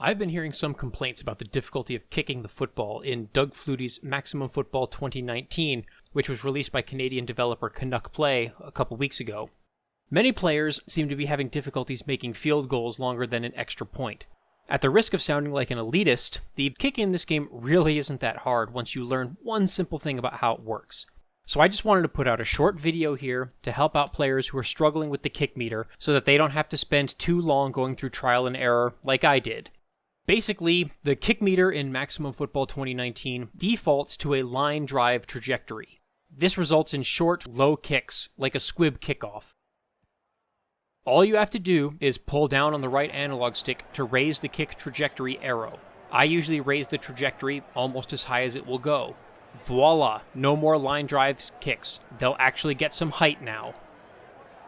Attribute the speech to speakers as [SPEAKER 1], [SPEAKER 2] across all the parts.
[SPEAKER 1] I've been hearing some complaints about the difficulty of kicking the football in Doug Flutie's Maximum Football 2019, which was released by Canadian developer Canuck Play a couple weeks ago. Many players seem to be having difficulties making field goals longer than an extra point. At the risk of sounding like an elitist, the kick in this game really isn't that hard once you learn one simple thing about how it works. So I just wanted to put out a short video here to help out players who are struggling with the kick meter so that they don't have to spend too long going through trial and error like I did. Basically, the kick meter in Maximum Football 2019 defaults to a line drive trajectory. This results in short, low kicks, like a squib kickoff. All you have to do is pull down on the right analog stick to raise the kick trajectory arrow. I usually raise the trajectory almost as high as it will go. Voila, no more line drive kicks. They'll actually get some height now.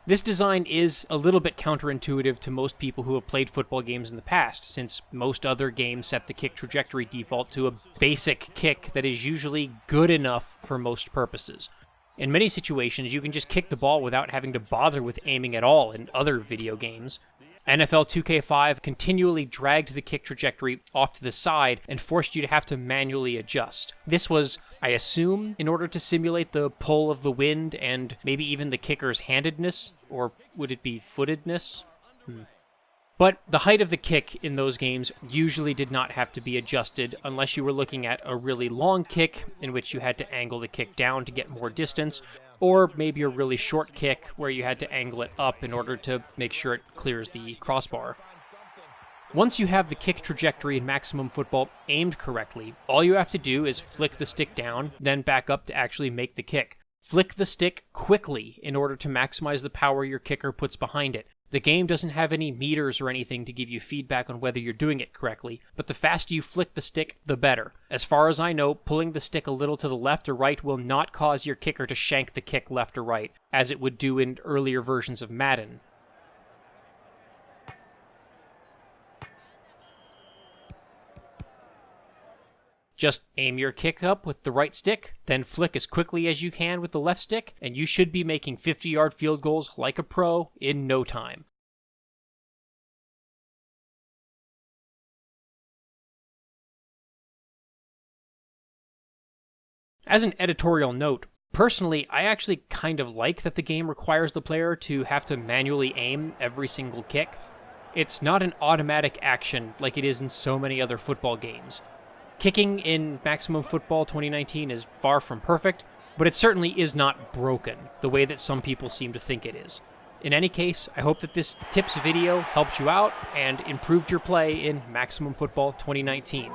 [SPEAKER 1] This design is a little bit counterintuitive to most people who have played football games in the past, since most other games set the kick trajectory default to a basic kick that is usually good enough for most purposes. In many situations, you can just kick the ball without having to bother with aiming at all in other video games. NFL 2K5 continually dragged the kick trajectory off to the side and forced you to have to manually adjust. This was, I assume, in order to simulate the pull of the wind and maybe even the kicker's handedness, or would it be footedness? But the height of the kick in those games usually did not have to be adjusted unless you were looking at a really long kick in which you had to angle the kick down to get more distance, or maybe a really short kick where you had to angle it up in order to make sure it clears the crossbar. Once you have the kick trajectory in Maximum Football aimed correctly, all you have to do is flick the stick down, then back up to actually make the kick. Flick the stick quickly in order to maximize the power your kicker puts behind it. The game doesn't have any meters or anything to give you feedback on whether you're doing it correctly, but the faster you flick the stick, the better. As far as I know, pulling the stick a little to the left or right will not cause your kicker to shank the kick left or right, as it would do in earlier versions of Madden. Just aim your kick up with the right stick, then flick as quickly as you can with the left stick, and you should be making 50-yard field goals like a pro in no time. As an editorial note, personally, I actually kind of like that the game requires the player to have to manually aim every single kick. It's not an automatic action like it is in so many other football games. Kicking in Maximum Football 2019 is far from perfect, but it certainly is not broken, the way that some people seem to think it is. In any case, I hope that this tips video helped you out and improved your play in Maximum Football 2019.